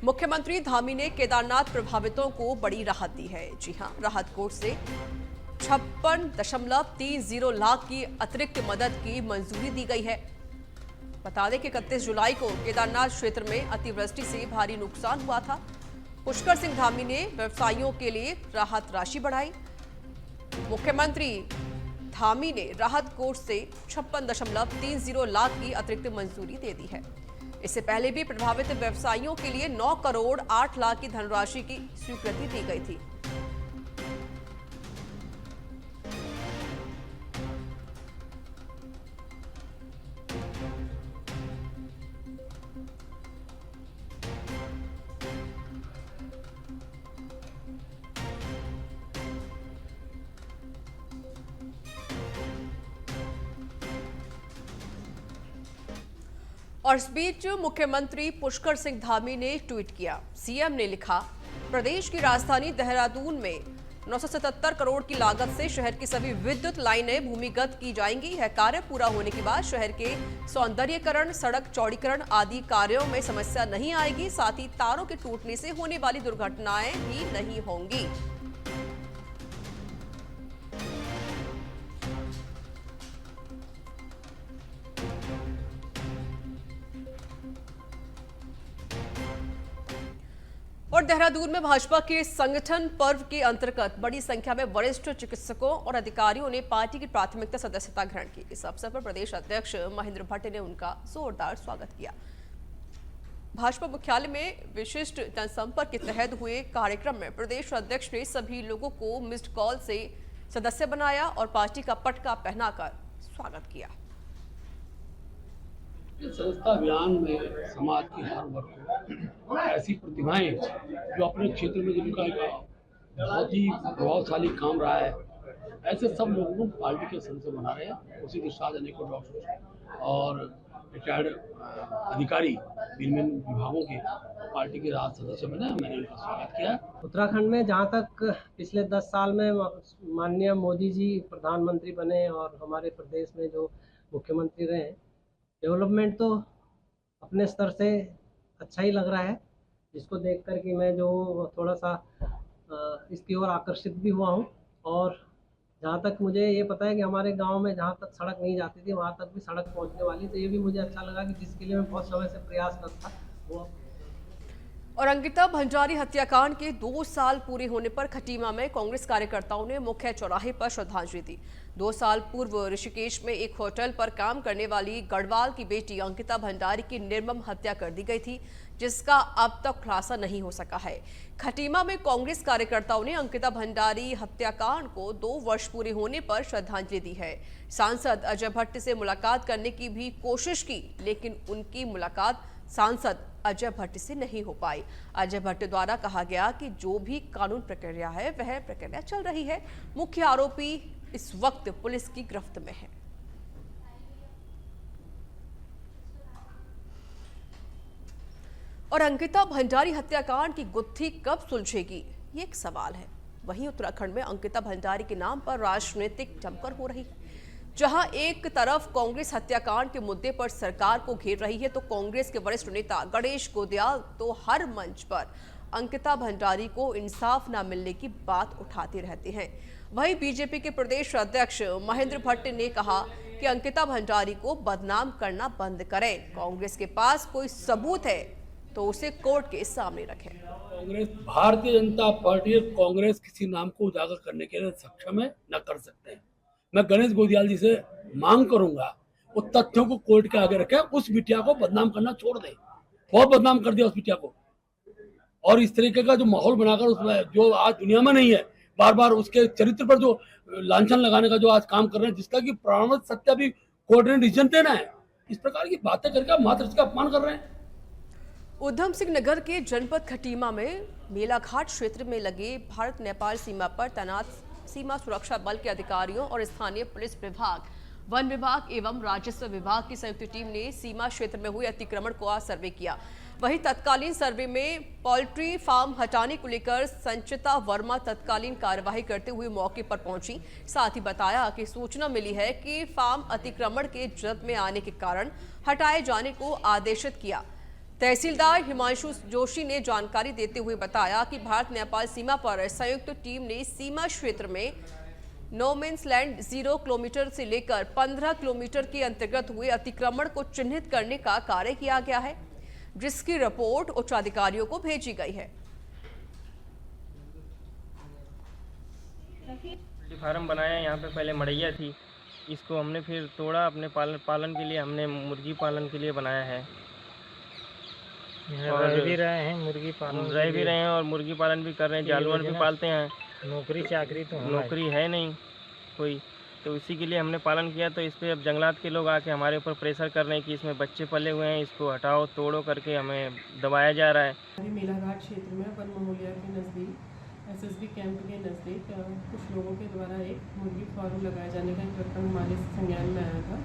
मुख्यमंत्री धामी ने केदारनाथ प्रभावितों को बड़ी राहत दी है। जी हां, राहत कोष से 56.30 लाख की अतिरिक्त मदद की मंजूरी दी गई है। बता दें कि 31 जुलाई को केदारनाथ क्षेत्र में अतिवृष्टि से भारी नुकसान हुआ था। पुष्कर सिंह धामी ने व्यवसायियों के लिए राहत राशि बढ़ाई। मुख्यमंत्री धामी ने राहत कोष से 56.30 लाख की अतिरिक्त मंजूरी दे दी है। इससे पहले भी प्रभावित व्यवसायियों के लिए 9 करोड़ 8 लाख की धनराशि की स्वीकृति दी गई थी। और इस बीच मुख्यमंत्री पुष्कर सिंह धामी ने ट्वीट किया। सीएम ने लिखा, प्रदेश की राजधानी देहरादून में 977 करोड़ की लागत से शहर की सभी विद्युत लाइनें भूमिगत की जाएंगी। यह कार्य पूरा होने के बाद शहर के सौंदर्यीकरण, सड़क चौड़ीकरण आदि कार्यों में समस्या नहीं आएगी। साथ ही तारों के टूटने से होने वाली दुर्घटनाएं भी नहीं होंगी। और देहरादून में भाजपा के संगठन पर्व के अंतर्गत बड़ी संख्या में वरिष्ठ चिकित्सकों और अधिकारियों ने पार्टी की प्राथमिकता सदस्यता ग्रहण की। इस अवसर पर प्रदेश अध्यक्ष महेंद्र भट्ट ने उनका जोरदार स्वागत किया। भाजपा मुख्यालय में विशिष्ट जनसंपर्क के तहत हुए कार्यक्रम में प्रदेश अध्यक्ष ने सभी लोगों को मिस्ड कॉल से सदस्य बनाया और पार्टी का पटका पहनाकर स्वागत किया। संस्था अभियान में समाज के हर वर्ग को ऐसी प्रतिभाएं जो अपने क्षेत्र में जिनका एक बहुत ही प्रभावशाली काम रहा है, ऐसे सब लोगों को पार्टी के सदस्य बना रहे हैं। उसी के साथ अनेकों डॉक्टर और रिटायर्ड अधिकारी विभिन्न विभागों के पार्टी के राज्य सदस्य बने। मैंने उनका स्वागत किया। उत्तराखंड में जहाँ तक पिछले 10 साल में माननीय मोदी जी प्रधानमंत्री बने और हमारे प्रदेश में जो मुख्यमंत्री रहे, डेवलपमेंट तो अपने स्तर से अच्छा ही लग रहा है, जिसको देख कर कि मैं जो थोड़ा सा इसकी ओर आकर्षित भी हुआ हूँ। और जहाँ तक मुझे ये पता है कि हमारे गांव में जहाँ तक सड़क नहीं जाती थी वहाँ तक भी सड़क पहुँचने वाली, तो ये भी मुझे अच्छा लगा कि जिसके लिए मैं बहुत समय से प्रयासरत था वो। और अंकिता भंडारी हत्याकांड के 2 साल पूरे होने पर खटीमा में कांग्रेस कार्यकर्ताओं ने मुख्य चौराहे पर श्रद्धांजलि दी। 2 साल पूर्व ऋषिकेश में एक होटल पर काम करने वाली गढ़वाल की बेटी अंकिता भंडारी की निर्मम हत्या कर दी गई थी, जिसका अब तक खुलासा नहीं हो सका है। खटीमा में कांग्रेस कार्यकर्ताओं ने अंकिता भंडारी हत्याकांड को 2 वर्ष पूरे होने पर श्रद्धांजलि दी है। सांसद अजय भट्ट से मुलाकात करने की भी कोशिश की, लेकिन उनकी मुलाकात सांसद अजय भट्ट से नहीं हो पाई। अजय भट्ट द्वारा कहा गया कि जो भी कानून प्रक्रिया है वह प्रक्रिया चल रही है। मुख्य आरोपी इस वक्त पुलिस की गिरफ्त में है। और अंकिता भंडारी हत्याकांड की गुत्थी कब सुलझेगी, ये एक सवाल है। वहीं उत्तराखंड में अंकिता भंडारी के नाम पर राजनीतिक जमकर हो रही है। जहां एक तरफ कांग्रेस हत्याकांड के मुद्दे पर सरकार को घेर रही है, तो कांग्रेस के वरिष्ठ नेता गणेश गोदयाल तो हर मंच पर अंकिता भंडारी को इंसाफ न मिलने की बात उठाते रहते हैं। वहीं बीजेपी के प्रदेश अध्यक्ष महेंद्र भट्ट ने कहा कि अंकिता भंडारी को बदनाम करना बंद करें। कांग्रेस के पास कोई सबूत है तो उसे कोर्ट के सामने रखें। कांग्रेस, भारतीय जनता पार्टी कांग्रेस किसी नाम को उजागर करने के लिए सक्षम है, न कर सकते हैं। मैं गणेश गोदयाल जी से मांग करूंगा वो तथ्यों को कोर्ट के आगे रखें। उस बिटिया को बदनाम करना छोड़ दें। बहुत बदनाम कर दिया उस बिटिया को, और इस तरीके का जो माहौल बनाकर उसमें जो आज दुनिया में नहीं है, बार बार उसके चरित्र पर जो लांछन लगाने का जो आज काम कर रहे हैं, जिसका कि प्रमाणित सत्य भी कोर्ट ने डिसीजन देना है, इस प्रकार की बातें करके मात्र इसका अपमान कर रहे हैं। उधम सिंह नगर के जनपद खटीमा में मेलाघाट क्षेत्र में लगे भारत नेपाल सीमा पर तैनात सीमा सुरक्षा बल के अधिकारियों और स्थानीय पुलिस विभाग, वन विभाग एवं राजस्व विभाग की संयुक्त टीम ने सीमा क्षेत्र में हुए अतिक्रमण का सर्वे किया। वहीं तत्कालीन सर्वे में पोल्ट्री फार्म हटाने को लेकर संचिता वर्मा तत्कालीन कार्यवाही करते हुए मौके पर पहुंची। साथ ही बताया कि सूचना मिली है कि फार्म अतिक्रमण के जद में आने के कारण हटाए जाने को आदेशित किया। तहसीलदार हिमांशु जोशी ने जानकारी देते हुए बताया कि भारत नेपाल सीमा पर संयुक्त टीम ने सीमा क्षेत्र में नो मीन्स लैंड 0 किलोमीटर से लेकर 15 किलोमीटर के अंतर्गत हुए अतिक्रमण को चिन्हित करने का कार्य किया गया है, जिसकी रिपोर्ट उच्च अधिकारियों को भेजी गई है। फार्म बनाया, यहाँ पे पहले मड़ैया थी, इसको हमने फिर तोड़ा, अपने पालन के लिए हमने मुर्गी पालन के लिए बनाया है। और रह भी रहे हैं मुर्गी पालन, रह भी रहे हैं और मुर्गी पालन भी कर रहे हैं, जानवर भी पालते हैं। नौकरी चाकरी तो नौकरी है नहीं कोई, तो इसी के लिए हमने पालन किया। तो इस पे अब जंगलात के लोग आके हमारे ऊपर प्रेशर कर रहे हैं कि इसमें बच्चे पले हुए हैं, इसको हटाओ तोड़ो करके हमें दबाया जा रहा है। मेलाघाट क्षेत्र में वन महोलिया के नज़दीक एसएसबी कैंप के नज़दीक कुछ लोगों के द्वारा एक मुर्गी फार्म लगाए जाने का एक प्रकरण हमारे संज्ञान में आया था,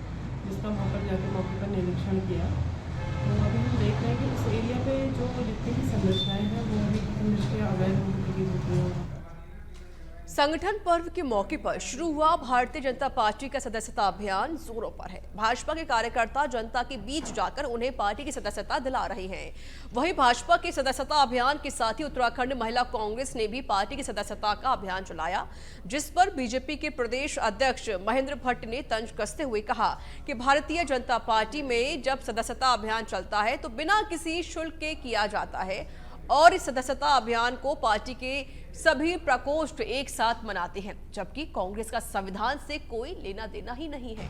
जिसका मौके पर निरीक्षण किया। तो अभी हम देख रहे हैं कि इस एरिया पे जो जितनी भी संरचनाएँ हैं वो अभी दृष्टया अवैध रूप से होती हैं। संगठन पर्व के मौके पर शुरू हुआ भारतीय जनता पार्टी का सदस्यता अभियान जोरों पर है। भाजपा के कार्यकर्ता जनता के बीच जाकर उन्हें पार्टी की सदस्यता दिला रहे हैं। वहीं भाजपा के सदस्यता अभियान के साथ ही उत्तराखंड महिला कांग्रेस ने भी पार्टी की सदस्यता का अभियान चलाया, जिस पर बीजेपी के प्रदेश अध्यक्ष महेंद्र भट्ट ने तंज कसते हुए कहा कि भारतीय जनता पार्टी में जब सदस्यता अभियान चलता है तो बिना किसी शुल्क के किया जाता है और इस सदस्यता अभियान को पार्टी के सभी प्रकोष्ठ एक साथ मनाते हैं, जबकि कांग्रेस का संविधान से कोई लेना देना ही नहीं है।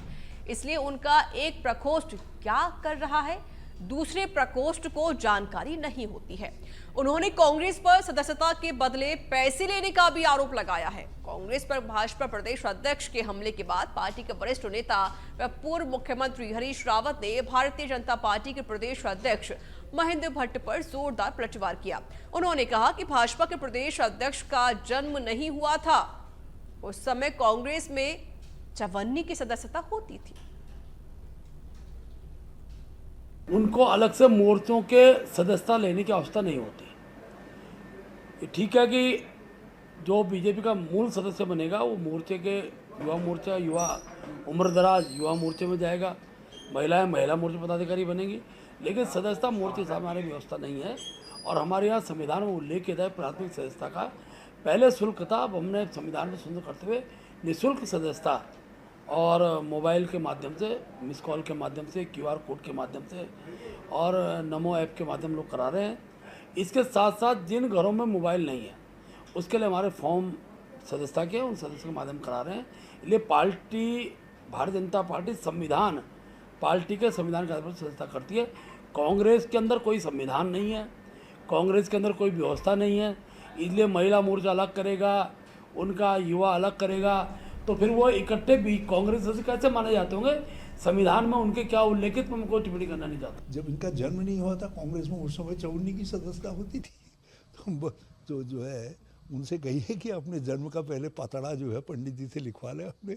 इसलिए उनका एक प्रकोष्ठ क्या कर रहा है, दूसरे प्रकोष्ठ को जानकारी नहीं होती है। उन्होंने कांग्रेस पर सदस्यता के बदले पैसे लेने का भी आरोप लगाया है। कांग्रेस पर भाजपा प्रदेश अध्यक्ष के हमले के बाद पार्टी के वरिष्ठ नेता व पूर्व मुख्यमंत्री हरीश रावत ने भारतीय जनता पार्टी के प्रदेश अध्यक्ष महेंद्र भट्ट पर जोरदार पलटवार किया। उन्होंने कहा कि भाजपा के प्रदेश अध्यक्ष का जन्म नहीं हुआ था, उस समय कांग्रेस में 54 की सदस्यता होती थी। उनको अलग से मोर्चों के सदस्यता लेने की आवश्यकता नहीं होती। ये ठीक है कि जो बीजेपी का मूल सदस्य बनेगा वो मोर्चे के युवा मोर्चा, युवा उम्रदराज युवा मोर्चे में जाएगा, महिलाएं महिला मोर्चे पदाधिकारी बनेंगी, लेकिन सदस्यता मोर्चे से हमारी व्यवस्था नहीं है। और हमारे यहाँ संविधान में उल्लेख किया है प्राथमिक सदस्यता का। पहले शुल्क था, अब हमने संविधान में सुंदर करते हुए निःशुल्क सदस्यता और मोबाइल के माध्यम से, मिस कॉल के माध्यम से, क्यूआर कोड के माध्यम से और नमो ऐप के माध्यम लोग करा रहे हैं। इसके साथ साथ जिन घरों में मोबाइल नहीं है उसके लिए हमारे फॉर्म सदस्यता के उन सदस्य के माध्यम करा रहे हैं। इसलिए पार्टी, भारतीय जनता पार्टी संविधान, पार्टी के संविधान के आधार पर सदस्यता करती है। कांग्रेस के अंदर कोई संविधान नहीं है, कांग्रेस के अंदर कोई व्यवस्था नहीं है, इसलिए महिला मोर्चा अलग करेगा, उनका युवा अलग करेगा, तो फिर वो इकट्ठे भी कांग्रेस सदस्य कैसे माने जाते होंगे? संविधान में उनके क्या उल्लेखित, मैं कोई टिप्पणी करना नहीं चाहता। जब इनका जन्म नहीं हुआ था कांग्रेस में, उस समय 54 की सदस्यता होती थी। तो जो है उनसे कहिए कि अपने जन्म का पहले पतड़ा जो है पंडित जी से लिखवा ले अपने,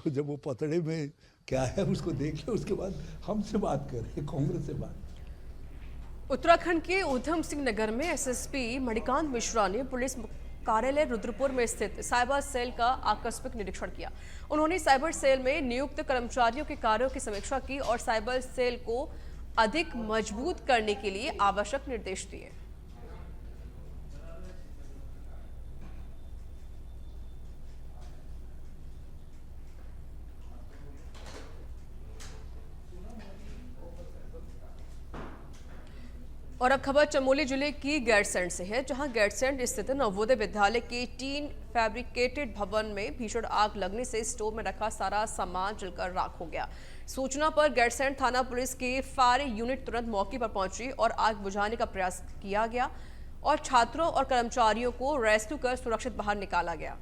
जब वो पतड़े में क्या है उसको देख ले, उसके बाद हमसे बात करें, कांग्रेस से बात। उत्तराखंड के ऊधम सिंह नगर में एसएसपी मणिकांत मिश्रा ने पुलिस कार्यालय रुद्रपुर में स्थित साइबर सेल का आकस्मिक निरीक्षण किया। उन्होंने साइबर सेल में नियुक्त कर्मचारियों के कार्यों की समीक्षा की और साइबर सेल को अधिक मजबूत करने के लिए आवश्यक निर्देश दिए। और अब खबर चमोली जिले की गैरसैंण से है, जहां गैरसैंण स्थित नवोदय विद्यालय के टीन फैब्रिकेटेड भवन में भीषण आग लगने से स्टोर में रखा सारा सामान जलकर राख हो गया। सूचना पर गैरसैंण थाना पुलिस की फायर यूनिट तुरंत मौके पर पहुंची और आग बुझाने का प्रयास किया गया और छात्रों और कर्मचारियों को रेस्क्यू कर सुरक्षित बाहर निकाला गया।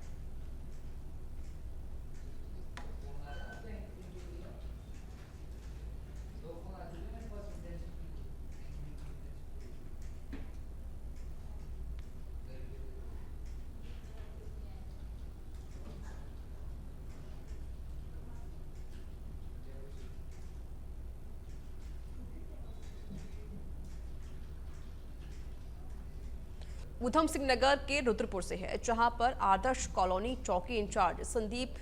ऊधम सिंह नगर के रुद्रपुर से है, जहां पर आदर्श कॉलोनी चौकी इंचार्ज संदीप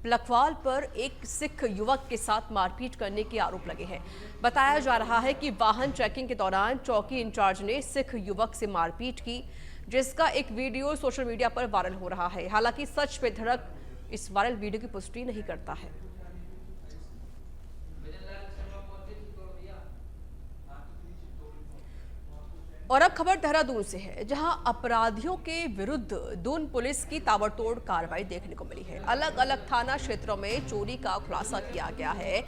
लखवाल पर एक सिख युवक के साथ मारपीट करने के आरोप लगे हैं। बताया जा रहा है कि वाहन चेकिंग के दौरान चौकी इंचार्ज ने सिख युवक से मारपीट की, जिसका एक वीडियो सोशल मीडिया पर वायरल हो रहा है। हालांकि सच पे धड़क इस वायरल वीडियो की पुष्टि नहीं करता है। और अब खबर देहरादून से है, जहां अपराधियों के विरुद्ध दून पुलिस की ताबड़तोड़ कार्रवाई देखने को मिली है। अलग अलग थाना क्षेत्रों में चोरी का खुलासा किया गया है।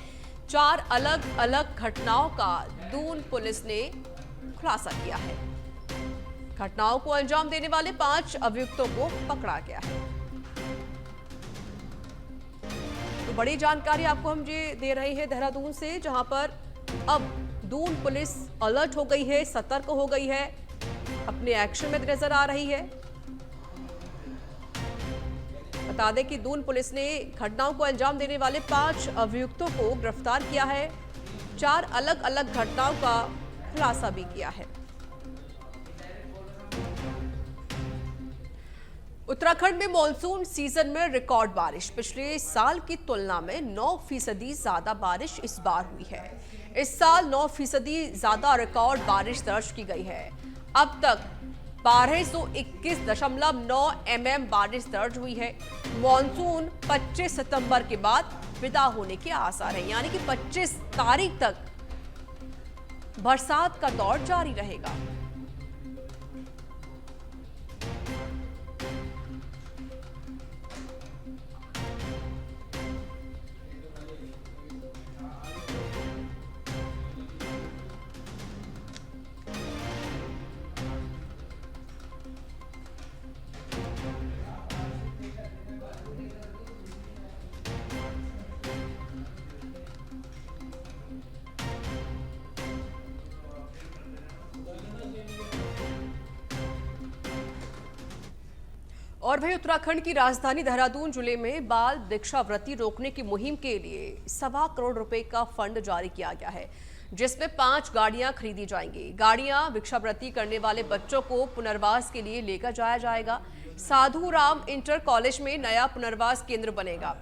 4 अलग अलग घटनाओं का दून पुलिस ने खुलासा किया है। घटनाओं को अंजाम देने वाले 5 अभियुक्तों को पकड़ा गया है। तो बड़ी जानकारी आपको हम ये दे रहे हैं देहरादून से, जहां पर अब दून पुलिस अलर्ट हो गई है, सतर्क हो गई है, अपने एक्शन में नजर आ रही है। बता दें कि दून पुलिस ने घटनाओं को अंजाम देने वाले 5 अभियुक्तों को गिरफ्तार किया है। 4 अलग अलग घटनाओं का खुलासा भी किया है। उत्तराखंड में मॉनसून सीजन में रिकॉर्ड बारिश। पिछले साल की तुलना में 9% ज्यादा बारिश इस बार हुई है। इस साल 9% ज्यादा रिकॉर्ड बारिश दर्ज की गई है। अब तक 1221.9 mm बारिश दर्ज हुई है। मॉनसून 25 सितंबर के बाद विदा होने के आसार हैं, यानी कि 25 तारीख तक बरसात का दौर जारी रहेगा। और भाई उत्तराखंड की राजधानी देहरादून जिले में बाल भिक्षावृत्ति रोकने की मुहिम के लिए 1.25 करोड़ रुपए का फंड जारी किया गया है, जिसमें 5 गाड़ियां खरीदी जाएंगी। गाड़ियां भिक्षावृत्ति करने वाले बच्चों को पुनर्वास के लिए लेकर जाया जाएगा। साधु राम इंटर कॉलेज में नया पुनर्वास केंद्र बनेगा।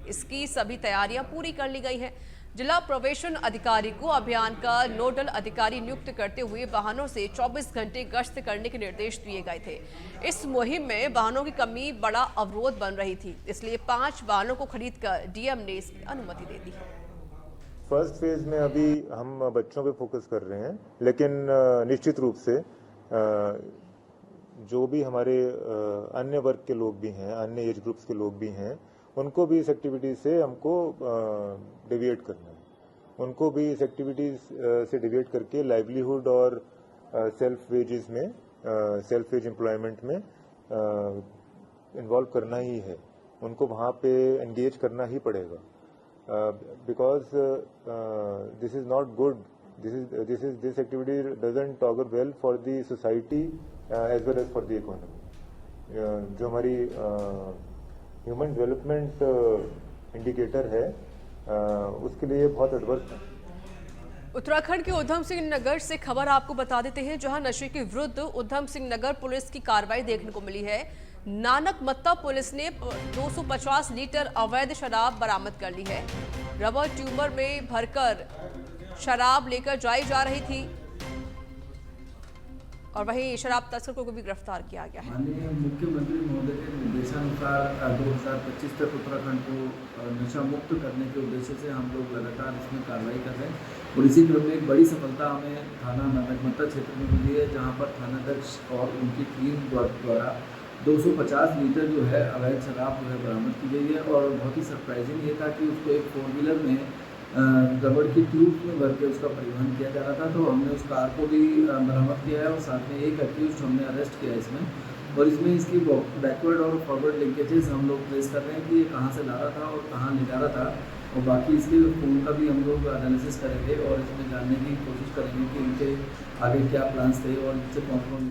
इसकी सभी तैयारियां पूरी कर ली गई हैं। जिला प्रवेशन अधिकारी को अभियान का नोडल अधिकारी नियुक्त करते हुए वाहनों से 24 घंटे गश्त करने के निर्देश दिए गए थे। इस मुहिम में वाहनों की कमी बड़ा अवरोध बन रही थी, इसलिए 5 वाहनों को खरीदकर डीएम ने इसकी अनुमति दे दी है। फर्स्ट फेज में अभी हम बच्चों पे फोकस कर रहे हैं, लेकिन निश्चित रूप से जो भी हमारे अन्य वर्ग के लोग भी हैं, अन्य एज ग्रुप्स के लोग भी हैं, उनको भी इस एक्टिविटी से हमको डेविएट करना है। उनको भी इस एक्टिविटीज से डेविएट करके लाइवलीहुड और सेल्फ वेजेस में, सेल्फ वेज एम्प्लॉयमेंट में इन्वॉल्व करना ही है। उनको वहाँ पे एंगेज करना ही पड़ेगा, because this is not good. This activity doesn't augur well for the society as well as for the economy. जो हमारी ह्यूमन डेवलपमेंट इंडिकेटर है, उसके लिए बहुत एडवर्स है। उत्तराखंड के उधम सिंह नगर से खबर आपको बता देते हैं, जहां नशे के विरुद्ध उधम सिंह नगर पुलिस की कार्रवाई देखने को मिली है। नानक मत्ता पुलिस ने 250 लीटर अवैध शराब बरामद कर ली है। रबर ट्यूबर में भरकर शराब लेकर जाई जा रही थी और वहीं शराब तस्करों को भी गिरफ्तार किया गया है। माननीय मुख्यमंत्री महोदय के निर्देशानुसार 2025 तक उत्तराखंड को नशा मुक्त करने के उद्देश्य से हम लोग लगातार इसमें कार्रवाई कर रहे हैं और इसी क्रम में एक बड़ी सफलता हमें थाना नानकमत्ता क्षेत्र में मिली है, जहां पर थानाध्यक्ष और उनकी टीम द्वारा 250 लीटर जो है अवैध शराब जो है बरामद की गई है। और बहुत ही सरप्राइजिंग ये था कि उसको एक 4 व्हीलर में रबड़ की ट्यूब में भर के उसका परिवहन किया जा रहा था, तो हमने उस कार को भी बरामद किया है और साथ में एक एक्यूज्ड हमने अरेस्ट किया है इसमें। और इसमें इसकी बैकवर्ड और फॉरवर्ड लिंकेजेस हम लोग ट्रेस कर रहे हैं कि ये कहाँ से ला रहा था और कहाँ ले जा रहा था, और बाकी इसके फ़ोन का भी हम लोग एनालिसिस करेंगे और इसमें जानने की कोशिश करेंगे कि इनके आगे क्या प्लान्स थे और इनसे कौन कौन